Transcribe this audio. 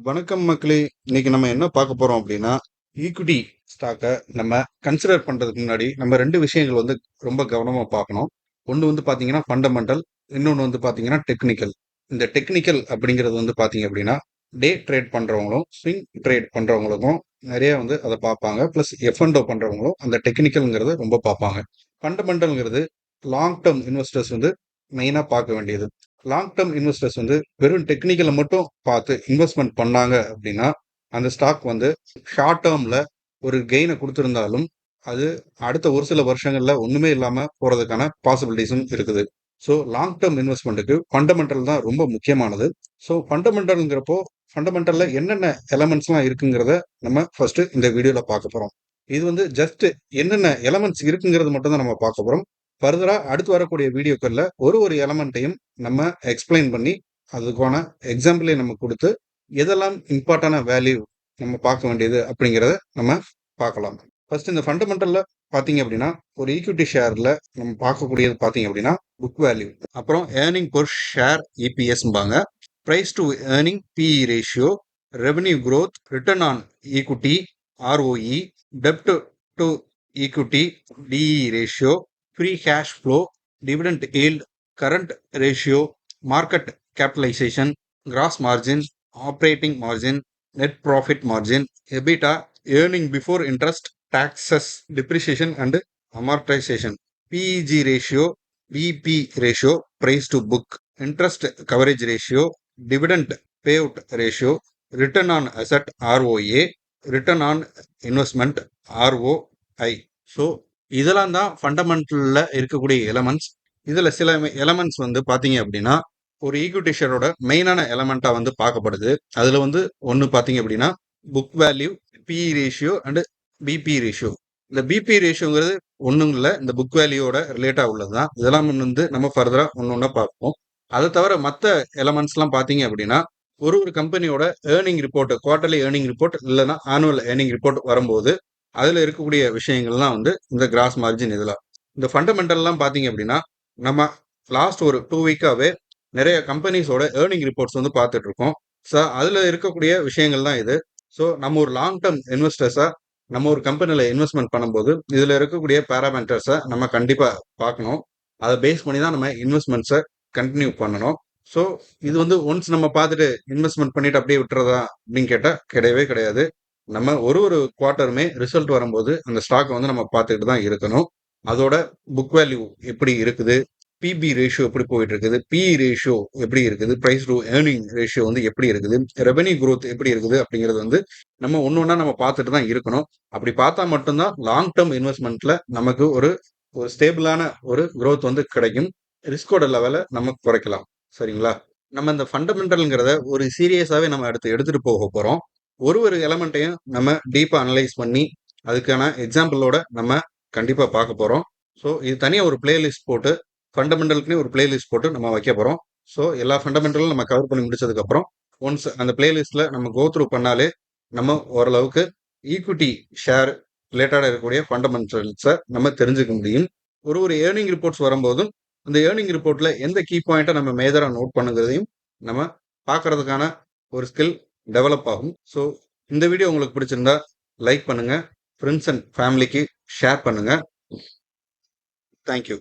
வணக்கம் மக்களே. இன்னைக்கு நம்ம என்ன பார்க்க போறோம் அப்படின்னா, ஈக்விட்டி ஸ்டாக்கை நம்ம கன்சிடர் பண்றதுக்கு முன்னாடி நம்ம ரெண்டு விஷயங்கள் ரொம்ப கவனமா பார்க்கணும். ஒன்று பார்த்தீங்கன்னா ஃபண்டமெண்டல், இன்னொன்று பார்த்தீங்கன்னா டெக்னிக்கல். இந்த டெக்னிக்கல் அப்படிங்கிறது பார்த்தீங்க அப்படின்னா, டே ட்ரேட் பண்றவங்களும் ஸ்விங் ட்ரேட் பண்றவங்களுக்கும் நிறைய அதை பார்ப்பாங்க. ப்ளஸ் எஃப்என்டோ பண்றவங்களும் அந்த டெக்னிக்கல்ங்கிறத ரொம்ப பார்ப்பாங்க. ஃபண்டமெண்டல்ங்கிறது லாங் டேர்ம் இன்வெஸ்டர்ஸ் மெயினாக பார்க்க வேண்டியது. லாங் டேர்ம் இன்வெஸ்டர்ஸ் வெறும் டெக்னிக்கலை மட்டும் பார்த்து இன்வெஸ்ட்மெண்ட் பண்ணாங்க அப்படின்னா அந்த ஸ்டாக் ஷார்ட் டேர்ம்ல ஒரு கெயினை கொடுத்திருந்தாலும் அது அடுத்த ஒரு சில வருஷங்கள்ல ஒண்ணுமே இல்லாம போறதுக்கான பாசிபிலிட்டிஸும் இருக்குது. ஸோ லாங் டேர்ம் இன்வெஸ்ட்மெண்ட்டுக்கு ஃபண்டமெண்டல் தான் ரொம்ப முக்கியமானது. ஸோ ஃபண்டமெண்டல்ங்கிறப்போ ஃபண்டமெண்டல்ல என்னென்ன எலமெண்ட்ஸ்லாம் இருக்குங்கிறத நம்ம ஃபர்ஸ்ட் இந்த வீடியோல பார்க்க போறோம். இது ஜஸ்ட் என்னென்ன எலமெண்ட்ஸ் இருக்குங்கிறது மட்டும் தான் நம்ம பார்க்க போறோம். ஃபர்தரா அடுத்து வரக்கூடிய வீடியோக்கள்ல ஒரு எலமெண்ட்டையும் நம்ம எக்ஸ்பிளைன் பண்ணி அதுக்கான எக்ஸாம்பிளை நம்ம கொடுத்து எதெல்லாம் இம்பார்ட்டன்டான வேல்யூ நம்ம பார்க்க வேண்டியது அப்படிங்கிறத நம்ம பார்க்கலாம். ஃபர்ஸ்ட் இந்த ஃபண்டமெண்டல்ல பார்த்தீங்க அப்படின்னா ஒரு ஈக்விட்டி ஷேர்ல நம்ம பார்க்கக்கூடியது பார்த்தீங்க அப்படின்னா புக் வேல்யூ, அப்புறம் ஏர்னிங் பெர் ஷேர் இபிஎஸ்பாங்க, price to earning PE ratio, revenue growth, return on equity ROE, டெப்ட் to equity DE ratio, free cash flow, dividend yield, current ratio, market capitalization, gross margin, operating margin, net profit margin, EBITDA, earning before interest, taxes, depreciation and amortization, PEG ratio, BP ratio, price to book, interest coverage ratio, dividend payout ratio, return on asset ROA, return on investment ROI. So இதெல்லாம் தான் ஃபண்டமெண்டல்ல இருக்கக்கூடிய elements. இதுல சில elements பாத்தீங்க அப்படின்னா ஒரு equity ஷேரோட மெயினான எலமெண்டா பார்க்கப்படுது. அதுல ஒன்னு பாத்தீங்க அப்படின்னா book value, BE ratio and BP ratio. இந்த பிபி ரேஷியோங்கிறது ஒண்ணும் இல்லை, இந்த புக் வேல்யூவோட ரிலேட்டா உள்ளதுதான். இதெல்லாம் நம்ம ஃபர்தரா ஒன்னொன்னா பார்ப்போம். அதை தவிர மற்ற எலமெண்ட்ஸ் எல்லாம் பாத்தீங்க அப்படின்னா ஒரு கம்பெனியோட earning report, quarterly earning report இல்லைன்னா ஆனுவல் ஏர்னிங் ரிப்போர்ட் வரும்போது அதுல இருக்கக்கூடிய விஷயங்கள்லாம் இந்த கிராஸ் மார்ஜின். இதெல்லாம் இந்த ஃபண்டமெண்டல்லாம் பாத்தீங்க அப்படின்னா நம்ம லாஸ்ட் ஒரு 2 வீக்காவே நிறைய கம்பெனிஸோட ஏர்னிங் ரிப்போர்ட்ஸ் பார்த்துட்டு இருக்கோம். ஸோ அதுல இருக்கக்கூடிய விஷயங்கள் தான் இது. ஸோ நம்ம ஒரு லாங் டேர்ம் இன்வெஸ்டர்ஸா நம்ம ஒரு கம்பெனில இன்வெஸ்ட்மெண்ட் பண்ணும்போது இதுல இருக்கக்கூடிய பேராமீட்டர்ஸை நம்ம கண்டிப்பா பார்க்கணும். அதை பேஸ் பண்ணி தான் நம்ம இன்வெஸ்ட்மெண்ட்ஸை கண்டினியூ பண்ணணும். ஸோ இது ஒன்ஸ் நம்ம பார்த்துட்டு இன்வெஸ்ட்மெண்ட் பண்ணிட்டு அப்படியே விட்டுறதா அப்படின்னு கேட்டா கிடையவே கிடையாது. நம்ம ஒரு குவார்ட்டருமே ரிசல்ட் வரும்போது அந்த ஸ்டாக் நம்ம பார்த்துக்கிட்டு தான் இருக்கணும். அதோட புக் வேல்யூ எப்படி இருக்குது, பிபி ரேஷியோ எப்படி போயிட்டு இருக்குது, பிஇ ரேஷியோ எப்படி இருக்குது, பிரைஸ் டு ஏர்னிங் ரேஷியோ எப்படி இருக்குது, ரெவன்யூ growth எப்படி இருக்குது அப்படிங்கிறது நம்ம ஒன்னொன்னா நம்ம பார்த்துட்டு தான் இருக்கணும். அப்படி பார்த்தா மட்டும்தான் லாங் டேர்ம் இன்வெஸ்ட்மெண்ட்ல நமக்கு ஒரு ஸ்டேபிளான ஒரு growth கிடைக்கும். ரிஸ்கோட லெவலை நம்ம குறைக்கலாம். சரிங்களா? நம்ம இந்த ஃபண்டமெண்டல்ங்கிறத ஒரு சீரியஸாவே நம்ம எடுத்துட்டு போக போறோம். ஒரு எலமெண்ட்டையும் நம்ம டீப்பா அனலைஸ் பண்ணி அதுக்கான எக்ஸாம்பிளோட நம்ம கண்டிப்பா பார்க்க போறோம். ஸோ இது தனியா ஒரு பிளேலிஸ்ட் போட்டு ஃபண்டமெண்டலுக்குன்னு ஒரு பிளேலிஸ்ட் போட்டு நம்ம வைக்க போறோம். ஸோ எல்லா ஃபண்டமெண்டலும் நம்ம கவர் பண்ணி முடிச்சதுக்கு அப்புறம் ஒன்ஸ் அந்த பிளேலிஸ்ட்ல நம்ம கோ த்ரூ பண்ணாலே நம்ம ஓரளவுக்கு ஈக்விட்டி ஷேர் ரிலேட்டடா இருக்கக்கூடிய ஃபண்டமெண்டல்ஸை நம்ம தெரிஞ்சுக்க முடியும். ஒரு ஏர்னிங் ரிப்போர்ட்ஸ் வரும்போதும் அந்த ஏர்னிங் ரிப்போர்ட்ல எந்த கீ பாயிண்ட்டை நம்ம மேஜரா நோட் பண்ணுங்கிறதையும் நம்ம பார்க்கறதுக்கான ஒரு ஸ்கில் டெவலப் ஆகும். ஸோ இந்த வீடியோ உங்களுக்கு பிடிச்சிருந்தா லைக் பண்ணுங்க, ஃப்ரெண்ட்ஸ் அண்ட் ஃபேமிலிக்கு ஷேர் பண்ணுங்க. தேங்க்யூ.